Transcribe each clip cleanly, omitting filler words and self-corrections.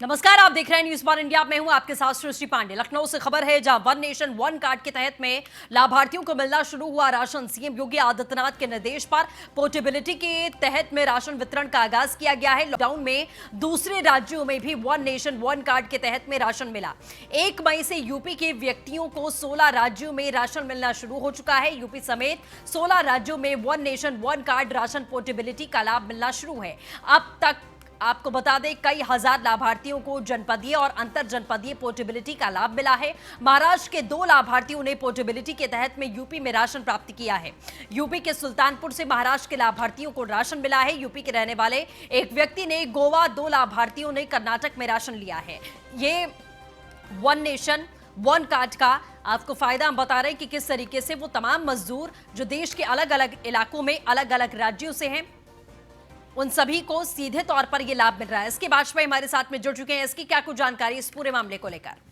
नमस्कार, आप देख रहे हैं न्यूज वन इंडिया। मैं हूं आपके साथ सृष्टि पांडे। लखनऊ से खबर है, जहां वन नेशन वन कार्ड के तहत में लाभार्थियों को मिलना शुरू हुआ राशन। सीएम योगी आदित्यनाथ के निर्देश पर पोर्टेबिलिटी के तहत में राशन वितरण का आगाज किया गया है। लॉकडाउन में दूसरे राज्यों में भी वन नेशन वन कार्ड के तहत में राशन मिला। 1 मई से यूपी के व्यक्तियों को 16 राज्यों में राशन मिलना शुरू हो चुका है। यूपी समेत 16 राज्यों में one nation one card ration portability का लाभ मिलना शुरू है। अब तक आपको बता दें, कई हजार लाभार्थियों को जनपदीय और अंतर जनपदीय पोर्टेबिलिटी का लाभ मिला है। महाराष्ट्र के 2 लाभार्थियों ने पोर्टेबिलिटी के तहत में यूपी में राशन प्राप्त किया है। यूपी के सुल्तानपुर से महाराष्ट्र के लाभार्थियों को राशन मिला है। यूपी के रहने वाले एक व्यक्ति ने गोवा, 2 लाभार्थियों ने कर्नाटक में राशन लिया है। ये वन नेशन वन कार्ड का आपको फायदा हम बता रहे हैं कि किस तरीके से वो तमाम मजदूर जो देश के अलग अलग इलाकों में अलग अलग राज्यों से हैं, उन सभी को सीधे तौर पर यह लाभ मिल रहा है। इसके वाजपेयी हमारे साथ में जुड़ चुके हैं। इसकी क्या कुछ जानकारी इस पूरे मामले को लेकर?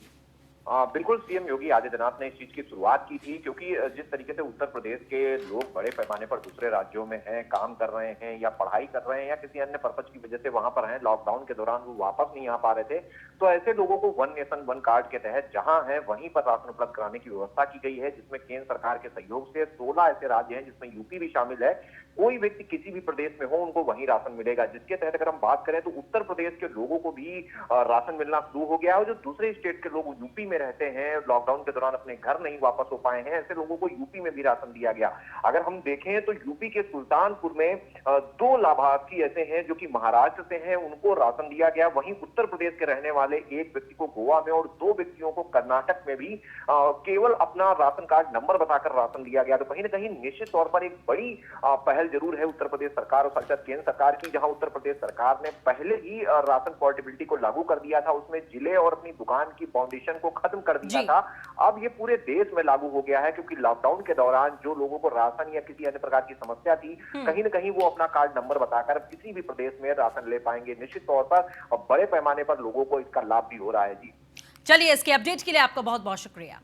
बिल्कुल, सीएम योगी आदित्यनाथ ने इस चीज की शुरुआत की थी, क्योंकि जिस तरीके से उत्तर प्रदेश के लोग बड़े पैमाने पर दूसरे राज्यों में हैं, काम कर रहे हैं या पढ़ाई कर रहे हैं या किसी अन्य पर्पज की वजह से वहां पर हैं, लॉकडाउन के दौरान वो वापस नहीं आ पा रहे थे, तो ऐसे लोगों को वन नेशन वन कार्ड के तहत जहां है वहीं पर राशन उपलब्ध कराने की व्यवस्था की गई है, जिसमें केंद्र सरकार के सहयोग से 16 ऐसे राज्य हैं जिसमें यूपी भी शामिल है। कोई व्यक्ति किसी भी प्रदेश में हो, उनको वहीं राशन मिलेगा, जिसके तहत अगर हम बात करें तो उत्तर प्रदेश के लोगों को भी राशन मिलना शुरू हो गया है। और जो दूसरे स्टेट के लोग यूपी में रहते हैं, लॉकडाउन के दौरान अपने घर नहीं वापस हो पाए हैं, ऐसे लोगों को यूपी में भी राशन दिया गया। अगर हम देखें तो यूपी के सुल्तानपुर में 2 लाभार्थी ऐसे हैं जो कि महाराष्ट्र से हैं, उनको राशन दिया गया। वहीं उत्तर प्रदेश के रहने वाले एक व्यक्ति को गोवा में और 2 व्यक्तियों को कर्नाटक में भी केवल अपना राशन कार्ड नंबर बताकर राशन दिया गया। तो कहीं ना कहीं निश्चित तौर पर एक बड़ी पहल जरूर है उत्तर प्रदेश सरकार और साथ केंद्र सरकार की, जहां उत्तर प्रदेश सरकार ने पहले ही राशन पोर्टेबिलिटी को लागू कर दिया था, उसमें जिले और अपनी दुकान की फाउंडेशन को खत्म कर दिया था। अब ये पूरे देश में लागू हो गया है, क्योंकि लॉकडाउन के दौरान जो लोगों को राशन या किसी अन्य प्रकार की समस्या थी, कहीं ना कहीं वो अपना कार्ड नंबर बताकर किसी भी प्रदेश में राशन ले पाएंगे। निश्चित तौर पर बड़े पैमाने पर लोगों को इसका लाभ भी हो रहा है। जी चलिए, इसके अपडेट के लिए आपका बहुत बहुत शुक्रिया।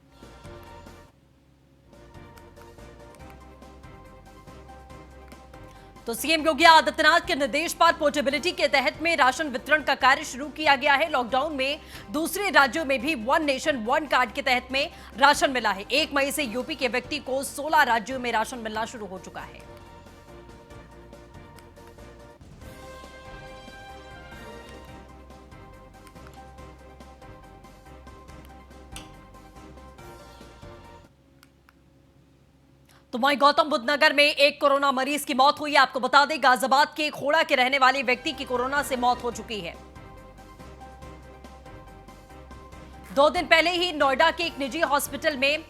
तो सीएम योगी आदित्यनाथ के निर्देश पर पोर्टेबिलिटी के तहत में राशन वितरण का कार्य शुरू किया गया है। लॉकडाउन में दूसरे राज्यों में भी वन नेशन वन कार्ड के तहत में राशन मिला है। 1 मई से यूपी के व्यक्ति को 16 राज्यों में राशन मिलना शुरू हो चुका है। तो वहीं गौतम बुद्ध नगर में एक कोरोना मरीज की मौत हुई है। आपको बता दें, गाजियाबाद के खोड़ा के रहने वाले व्यक्ति की कोरोना से मौत हो चुकी है। 2 दिन पहले ही नोएडा के एक निजी हॉस्पिटल में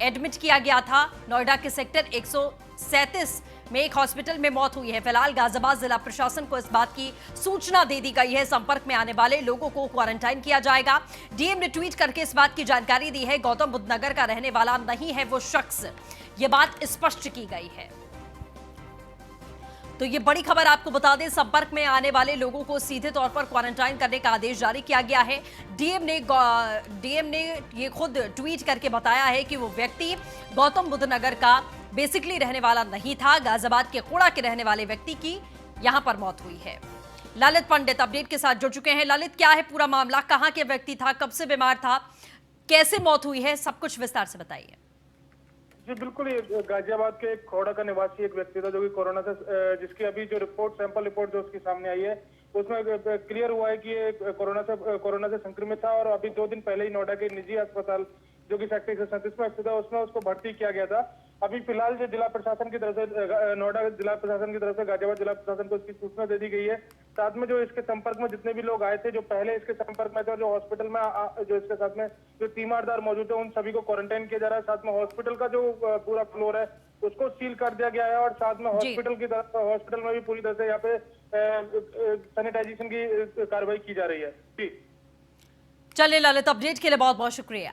एडमिट किया गया था। नोएडा के सेक्टर 137 में एक हॉस्पिटल में मौत हुई है। फिलहाल गाजियाबाद जिला प्रशासन को इस बात की सूचना दे दी गई है। संपर्क में आने वाले लोगों को क्वारंटाइन किया जाएगा। डीएम ने ट्वीट करके इस बात की जानकारी दी है, गौतम बुद्ध नगर का रहने वाला नहीं है वो शख्स, ये बात स्पष्ट की गई है। तो ये बड़ी खबर आपको बता दें, संपर्क में आने वाले लोगों को सीधे तौर पर क्वारंटाइन करने का आदेश जारी किया गया है। डीएम ने ये खुद ट्वीट करके बताया है कि वो व्यक्ति गौतम बुद्ध नगर का बेसिकली रहने वाला नहीं था। गाजियाबाद के खोड़ा के रहने वाले व्यक्ति की यहां पर मौत हुई है। ललित पंडित अपडेट के साथ जुड़ चुके हैं। ललित, क्या है पूरा मामला? कहां के व्यक्ति था, कब से बीमार था, कैसे मौत हुई है, सब कुछ विस्तार से बताइए। जी बिल्कुल, ये गाजियाबाद के खोड़ा का निवासी एक व्यक्ति था जो कि कोरोना से, जिसकी अभी जो सैंपल रिपोर्ट जो उसकी सामने आई है उसमें क्लियर हुआ है कि ये कोरोना से संक्रमित था। और अभी 2 दिन पहले ही नोएडा के निजी अस्पताल जो कि सेक्टर 137 में स्थित है उसमें उसको भर्ती किया गया था। अभी फिलहाल जो जिला प्रशासन की तरफ से, नोएडा जिला प्रशासन की तरफ से गाजियाबाद जिला प्रशासन को इसकी सूचना दे दी गई है। साथ में जो इसके संपर्क में जितने भी लोग आए थे, जो पहले इसके संपर्क में थे और जो हॉस्पिटल में जो इसके साथ में जो तीमारदार मौजूद है, उन सभी को क्वारंटाइन किया जा रहा है। साथ में हॉस्पिटल का जो पूरा फ्लोर है उसको सील कर दिया गया है और साथ में हॉस्पिटल में भी पूरी तरह से यहाँ पे सैनिटाइजेशन की कार्रवाई की जा रही है। जी चलिए ललित, अपडेट के लिए बहुत बहुत शुक्रिया।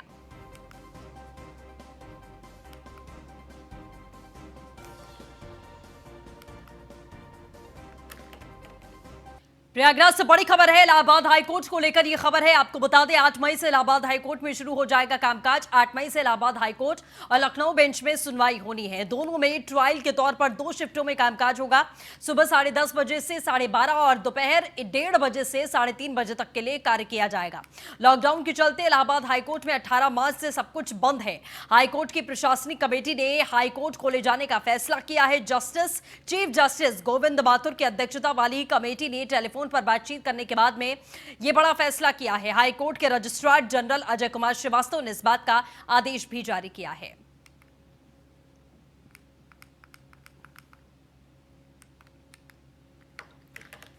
प्रयागराज से बड़ी खबर है। इलाहाबाद हाईकोर्ट को लेकर यह खबर है। आपको बता दें 8 मई से इलाहाबाद हाईकोर्ट में शुरू हो जाएगा कामकाज। 8 मई से इलाहाबाद हाईकोर्ट और लखनऊ बेंच में सुनवाई होनी है। दोनों में ट्रायल के तौर पर 2 शिफ्टों में कामकाज होगा। सुबह 10:30 बजे से 12:30 और दोपहर 1:30 बजे से 3:30 बजे तक के लिए कार्य किया जाएगा। लॉकडाउन के चलते इलाहाबाद हाईकोर्ट में 18 मार्च से सब कुछ बंद है। हाईकोर्ट की प्रशासनिक कमेटी ने हाईकोर्ट खोले जाने का फैसला किया है। चीफ जस्टिस गोविंद माथुर की अध्यक्षता वाली कमेटी ने टेलीफोन पर बातचीत करने के बाद में यह बड़ा फैसला किया है। हाईकोर्ट के रजिस्ट्रार जनरल अजय कुमार श्रीवास्तव ने इस बात का आदेश भी जारी किया है।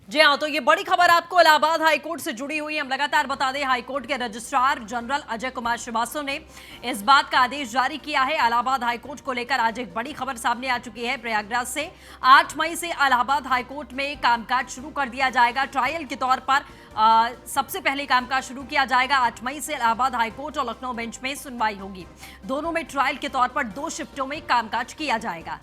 जी हां, तो ये बड़ी खबर आपको इलाहाबाद हाईकोर्ट से जुड़ी हुई है। हम लगातार बता दें, हाईकोर्ट के रजिस्ट्रार जनरल अजय कुमार श्रीवास्तव ने इस बात का आदेश जारी किया है। इलाहाबाद हाईकोर्ट को लेकर आज एक बड़ी खबर सामने आ चुकी है। प्रयागराज से 8 मई से इलाहाबाद हाईकोर्ट में कामकाज शुरू कर दिया जाएगा। ट्रायल के तौर पर सबसे पहले कामकाज शुरू किया जाएगा। 8 मई से इलाहाबाद हाईकोर्ट और लखनऊ बेंच में सुनवाई होगी। दोनों में ट्रायल के तौर पर 2 शिफ्टों में कामकाज किया जाएगा।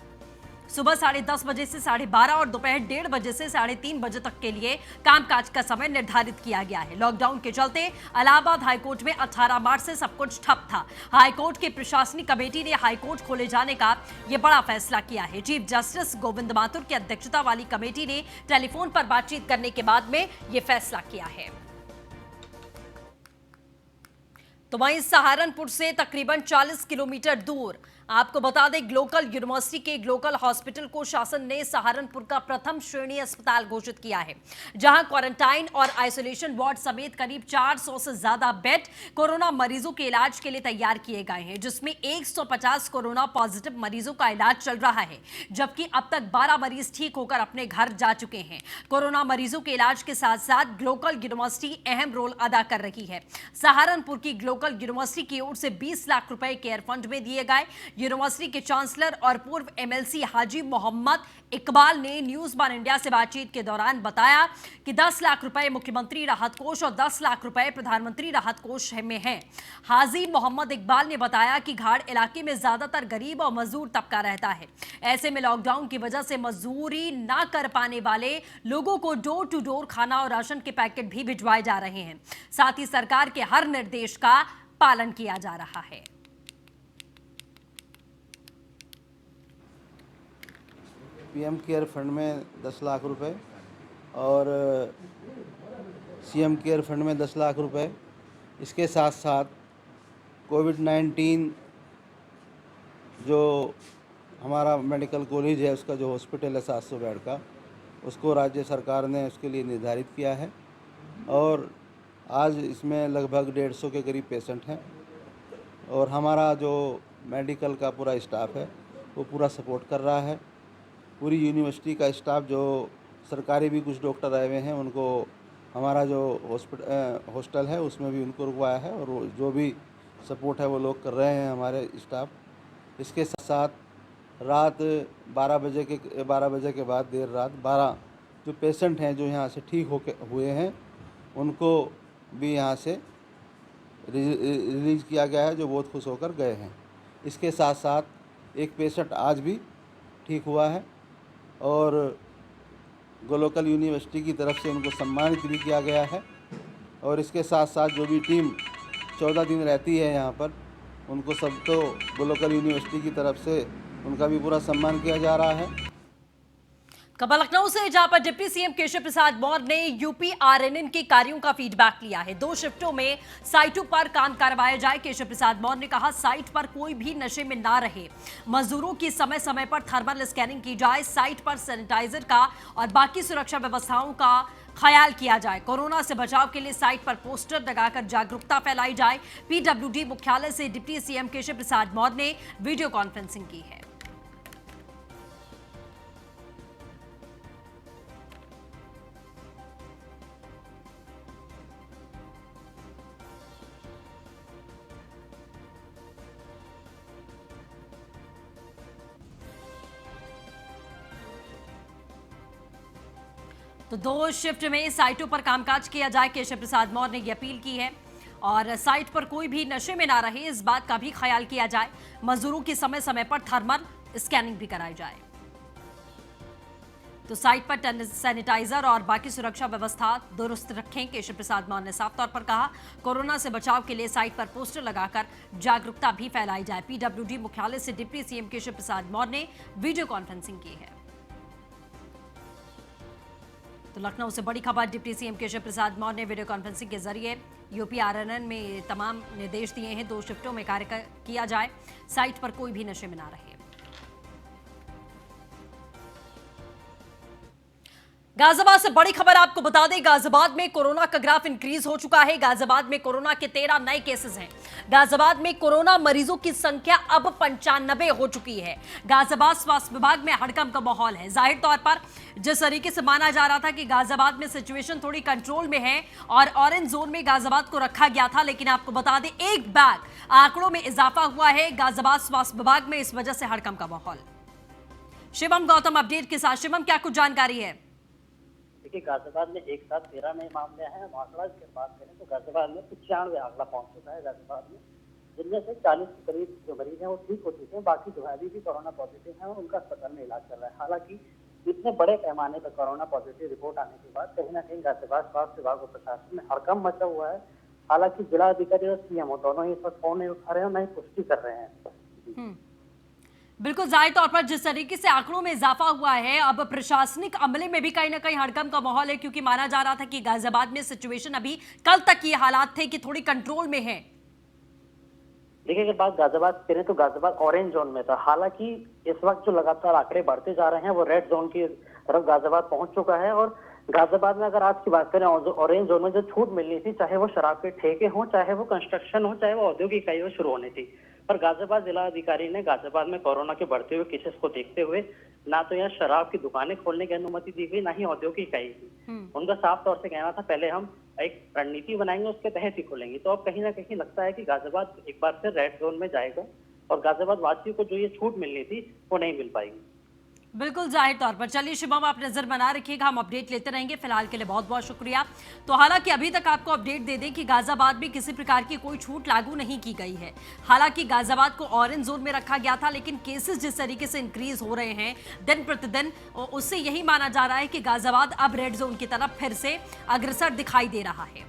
सुबह 10:30 बजे से 12:30 और दोपहर 1:30 बजे से 3:30 बजे तक के लिए कामकाज का समय निर्धारित किया गया है। लॉकडाउन के चलते इलाहाबाद हाईकोर्ट में 18 मार्च से सब कुछ ठप था। हाईकोर्ट की प्रशासनिक कमेटी ने हाईकोर्ट खोले जाने का यह बड़ा फैसला किया है। चीफ जस्टिस गोविंद माथुर की अध्यक्षता वाली कमेटी ने टेलीफोन पर बातचीत करने के बाद में यह फैसला किया है। तो वहीं सहारनपुर से तकरीबन 40 किलोमीटर दूर आपको बता दें, ग्लोकल यूनिवर्सिटी के ग्लोकल हॉस्पिटल को शासन ने सहारनपुर का प्रथम श्रेणी अस्पताल घोषित किया है, जहां क्वारंटाइन और आइसोलेशन वार्ड समेत करीब 400 से ज्यादा बेड कोरोना मरीजों के इलाज के लिए तैयार किए गए हैं, जिसमें 150 कोरोना पॉजिटिव मरीजों का इलाज चल रहा है, जबकि अब तक 12 मरीज ठीक होकर अपने घर जा चुके हैं। कोरोना मरीजों के इलाज के साथ साथ ग्लोकल यूनिवर्सिटी अहम रोल अदा कर रही है। सहारनपुर की ग्लोकल यूनिवर्सिटी की ओर से 20 लाख रुपए केयर फंड में दिए गए। यूनिवर्सिटी के चांसलर और पूर्व एमएलसी हाजी मोहम्मद इकबाल ने न्यूज वन इंडिया से बातचीत के दौरान बताया कि 10 लाख रुपए मुख्यमंत्री राहत कोष और 10 लाख रुपए प्रधानमंत्री राहत कोष में हैं। हाजी मोहम्मद इकबाल ने बताया कि घाड़ इलाके में ज्यादातर गरीब और मजदूर तबका रहता है। ऐसे में लॉकडाउन की वजह से मजदूरी ना कर पाने वाले लोगों को डोर टू डोर खाना और राशन के पैकेट भी भिजवाए जा रहे हैं। साथ ही सरकार के हर निर्देश का पालन किया जा रहा है। पीएम केयर फंड में 10 लाख रुपए और सीएम केयर फंड में 10 लाख रुपए, इसके साथ साथ कोविड-19 जो हमारा मेडिकल कॉलेज है, उसका जो हॉस्पिटल है 700 बेड का, उसको राज्य सरकार ने उसके लिए निर्धारित किया है और आज इसमें लगभग 150 के करीब पेशेंट हैं और हमारा जो मेडिकल का पूरा स्टाफ है वो पूरा सपोर्ट कर रहा है। पूरी यूनिवर्सिटी का स्टाफ, जो सरकारी भी कुछ डॉक्टर आए हुए हैं, उनको हमारा जो हॉस्टल है उसमें भी उनको रुकवाया है और जो भी सपोर्ट है वो लोग कर रहे हैं हमारे स्टाफ। इसके साथ साथ रात 12 बजे के बाद देर रात 12 जो पेशेंट हैं जो यहाँ से ठीक हुए हैं उनको भी यहाँ से रिलीज़ किया गया है, जो बहुत खुश होकर गए हैं। इसके साथ साथ एक पेशेंट आज भी ठीक हुआ है और ग्लोकल यूनिवर्सिटी की तरफ से उनको सम्मानित भी किया गया है और इसके साथ साथ जो भी टीम 14 दिन रहती है यहाँ पर, उनको सबको ग्लोकल यूनिवर्सिटी की तरफ से उनका भी पूरा सम्मान किया जा रहा है। खबर लखनऊ से, जहां पर डिप्टी सीएम केशव प्रसाद मौर्य ने यूपी आरएनएन के कार्यों का फीडबैक लिया है। 2 शिफ्टों में साइटों पर काम करवाया जाए। केशव प्रसाद मौर्य ने कहा, साइट पर कोई भी नशे में ना रहे, मजदूरों की समय समय पर थर्मल स्कैनिंग की जाए, साइट पर सैनिटाइजर का और बाकी सुरक्षा व्यवस्थाओं का ख्याल किया जाए। कोरोना से बचाव के लिए साइट पर पोस्टर लगाकर जागरूकता फैलाई जाए। पीडब्ल्यूडी मुख्यालय से डिप्टी सीएम केशव प्रसाद मौर्य ने वीडियो कॉन्फ्रेंसिंग की है। तो 2 शिफ्ट में साइटों पर कामकाज किया जाए। केशव प्रसाद मौर्य ने यह अपील की है और साइट पर कोई भी नशे में ना रहे, इस बात का भी ख्याल किया जाए। मजदूरों की समय समय पर थर्मल स्कैनिंग भी कराई जाए। तो साइट पर सैनिटाइजर और बाकी सुरक्षा व्यवस्था दुरुस्त रखें। केशव प्रसाद मौर्य ने साफ तौर पर कहा, कोरोना से बचाव के लिए साइट पर पोस्टर लगाकर जागरूकता भी फैलाई जाए। पीडब्ल्यूडी मुख्यालय से डिप्टी सीएम केशव प्रसाद मौर्य ने वीडियो कॉन्फ्रेंसिंग की है। तो लखनऊ से बड़ी खबर, डिप्टी सीएम केशव प्रसाद मौर्य ने वीडियो कॉन्फ्रेंसिंग के जरिए यूपी आरएनएन में तमाम निर्देश दिए हैं। 2 शिफ्टों में कार्य किया जाए, साइट पर कोई भी नशे में ना रहे। गाजियाबाद से बड़ी खबर आपको बता दें, गाजियाबाद में कोरोना का ग्राफ इंक्रीज हो चुका है। गाजियाबाद में कोरोना के 13 नए केसेस हैं। गाजियाबाद में कोरोना मरीजों की संख्या अब 95 हो चुकी है। गाजियाबाद स्वास्थ्य विभाग में हड़कंप का माहौल है। जाहिर तौर पर जिस तरीके से माना जा रहा था कि गाजियाबाद में सिचुएशन थोड़ी कंट्रोल में है और ऑरेंज जोन में गाजियाबाद को रखा गया था, लेकिन आपको बता दें एक बैग आंकड़ों में इजाफा हुआ है गाजियाबाद स्वास्थ्य विभाग में। इस वजह से हड़कंप का माहौल। शिवम गौतम अपडेट के साथ। शिवम, क्या कुछ जानकारी है? देखिए, गाजियाबाद में एक साथ 13 नए मामले हैं। आंकड़ा की बात करें तो गाजियाबाद में 95 आंकड़ा पहुंच चुका है गाजियाबाद में, जिनमें से 40 के करीब जो मरीज हैं वो ठीक हो चुके हैं। बाकी जो अभी भी कोरोना पॉजिटिव हैं उनका अस्पताल में इलाज चल रहा है। हालांकि इतने बड़े पैमाने पर कोरोना पॉजिटिव रिपोर्ट आने के बाद कहीं ना कहीं गाजियाबाद स्वास्थ्य विभाग और प्रशासन में हड़कंप मचा हुआ है। हालांकि जिलाधिकारी और सीएमओ दोनों ही इस वक्त फोन नहीं उठा रहे हैं, न ही पुष्टि कर रहे हैं। बिल्कुल, जाहिर तौर पर जिस तरीके से आंकड़ों में इजाफा हुआ है, अब प्रशासनिक अमले में भी कहीं ना कहीं हड़कंप का माहौल है, क्योंकि माना जा रहा था कि गाजियाबाद में सिचुएशन अभी कल तक ये हालात थे कि थोड़ी कंट्रोल में है। देखिए, अगर बात गाजियाबाद करें तो गाजियाबाद ऑरेंज जोन में था। हालांकि इस वक्त जो लगातार आंकड़े बढ़ते जा रहे हैं वो रेड जोन की तरफ गाजियाबाद पहुंच चुका है। और गाजियाबाद में अगर आज की बात करें, ऑरेंज जोन में जो छूट मिलनी थी, चाहे वो शराब के ठेके हों, चाहे वो कंस्ट्रक्शन हो, चाहे वो औद्योगिक इकाइयां शुरू होनी थी, पर गाजियाबाद जिलाधिकारी ने गाजियाबाद में कोरोना के बढ़ते हुए केसेस को देखते हुए ना तो यहाँ शराब की दुकानें खोलने की अनुमति दी गई, ना ही औद्योगिक इकाई की। उनका साफ तौर से कहना था पहले हम एक रणनीति बनाएंगे, उसके तहत ही खोलेंगे। तो अब कहीं ना कहीं लगता है कि गाजियाबाद एक बार फिर रेड जोन में जाएगा और गाजियाबाद वासियों को जो ये छूट मिलनी थी वो नहीं मिल पाएगी। बिल्कुल, जाहिर तौर पर। चलिए शिवम, आप नजर बना रखिएगा, हम अपडेट लेते रहेंगे। फिलहाल के लिए बहुत बहुत शुक्रिया। तो हालांकि अभी तक आपको अपडेट दे दें कि गाजियाबाद में किसी प्रकार की कोई छूट लागू नहीं की गई है। हालांकि गाजियाबाद को ऑरेंज जोन में रखा गया था, लेकिन केसेस जिस तरीके से इंक्रीज हो रहे हैं दिन प्रतिदिन, उससे यही माना जा रहा है कि गाजियाबाद अब रेड जोन की तरफ फिर से अग्रसर दिखाई दे रहा है।